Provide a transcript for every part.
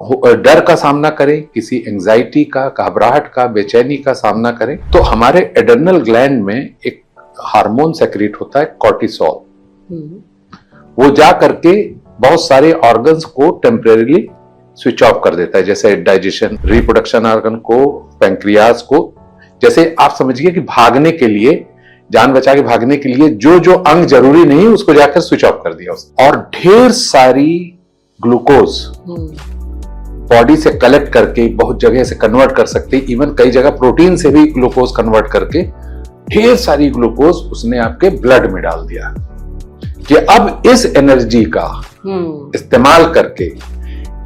डर का सामना करें, किसी एंजाइटी का, घबराहट का, बेचैनी का सामना करें, तो हमारे एड्रेनल ग्लैंड में एक हार्मोन सेक्रेट होता है कॉर्टिसोल। वो जा करके बहुत सारे ऑर्गन्स को टेम्परेरीली स्विच ऑफ कर देता है, जैसे डाइजेशन, रिप्रोडक्शन ऑर्गन को, पैंक्रियाज को। जैसे आप समझिए कि भागने के लिए, जान बचा के भागने के लिए जो जो अंग जरूरी नहीं उसको जाकर स्विच ऑफ कर दिया उसने। और ढेर सारी ग्लूकोज बॉडी से कलेक्ट करके बहुत जगह से कन्वर्ट कर सकते, इवन कई जगह प्रोटीन से भी ग्लूकोज कन्वर्ट करके ढेर सारी ग्लूकोज उसने आपके ब्लड में डाल दिया कि अब इस एनर्जी का इस्तेमाल करके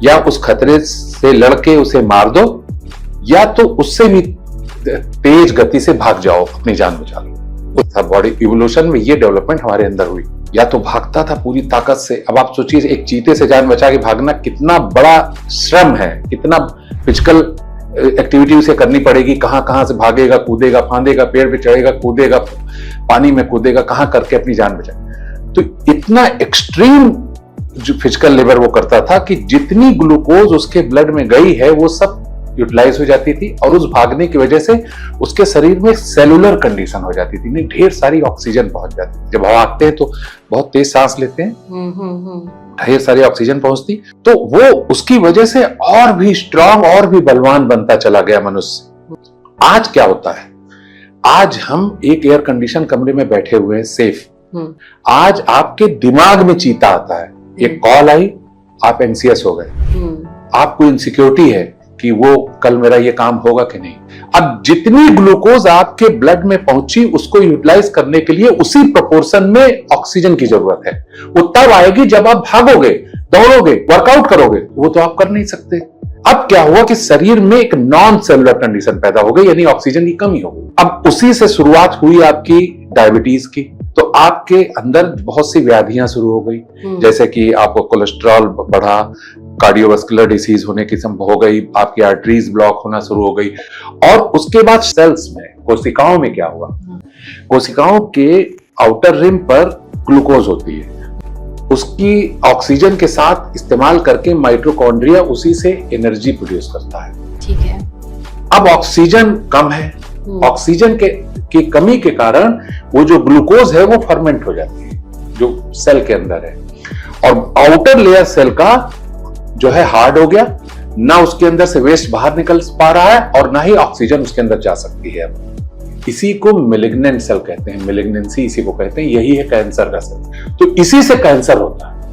या उस खतरे से लड़के उसे मार दो, या तो उससे भी तेज गति से भाग जाओ, अपनी जान बचा लो। उस बॉडी इवोल्यूशन में ये डेवलपमेंट हमारे अंदर हुई। या तो भागता था पूरी ताकत से। अब आप सोचिए एक चीते से जान बचा के भागना कितना बड़ा श्रम है, कितना फिजिकल एक्टिविटी उसे करनी पड़ेगी, कहां कहां से भागेगा, कूदेगा, फांदेगा, पेड़ पे चढ़ेगा, कूदेगा, पानी में कूदेगा, कहां करके अपनी जान बचाए। तो इतना एक्सट्रीम जो फिजिकल लेबर वो करता था कि जितनी ग्लूकोज उसके ब्लड में गई है वो सब यूटिलाइज हो जाती थी, और उस भागने की वजह से उसके शरीर में सेलुलर कंडीशन हो जाती थी, नहीं ढेर सारी ऑक्सीजन पहुंच जाती थी। जब भागते हैं तो बहुत तेज सांस लेते हैं, ढेर सारी ऑक्सीजन पहुंचती, तो वो उसकी वजह से और भी स्ट्रांग और भी बलवान बनता चला गया मनुष्य। आज क्या होता है, आज हम एक एयर कंडीशन कमरे में बैठे हुए हैं सेफ, आज आपके दिमाग में चीता आता है, एक कॉल आई, आप एंसियस हो गए, आपको इनसिक्योरिटी है कि वो कल मेरा ये काम होगा कि नहीं। अब जितनी ग्लूकोज आपके ब्लड में पहुंची उसको यूटिलाइज करने के लिए उसी प्रोपोर्शन में ऑक्सीजन की जरूरत है। वो तब आएगी जब आप भागोगे, दौड़ोगे, वर्कआउट करोगे, वो तो आप कर नहीं सकते। अब क्या हुआ कि शरीर में एक नॉन सेलुलर कंडीशन पैदा हो गई, यानी ऑक्सीजन की कमी हो गई। अब उसी से शुरुआत हुई आपकी डायबिटीज की, तो आपके अंदर बहुत सी व्याधियां शुरू हो गई, जैसे कि आपको कोलेस्ट्रॉल बढ़ा, कार्डियोवास्कुलर डिसीज होने की संभव हो गई, आपकी आर्टरीज ब्लॉक होना शुरू हो गई। और उसके बाद सेल्स में, कोशिकाओं में क्या हुआ, कोशिकाओं के आउटर रिम पर ग्लूकोज होती है, उसकी ऑक्सीजन के साथ इस्तेमाल करके माइटोकॉन्ड्रिया उसी से एनर्जी प्रोड्यूस करता है। ठीक है। अब ऑक्सीजन कम है, ऑक्सीजन की कमी के कारण वो जो ग्लूकोज है वो फर्मेंट हो जाती है जो सेल के अंदर है, और आउटर लेयर सेल का जो है हार्ड हो गया, ना उसके अंदर से वेस्ट बाहर निकल पा रहा है और ना ही ऑक्सीजन उसके अंदर जा सकती है। इसी को मेलिग्नेंट सेल कहते हैं, मेलिग्नेंसी इसी को कहते हैं, यही है कैंसर का सेल। तो इसी से कैंसर होता है।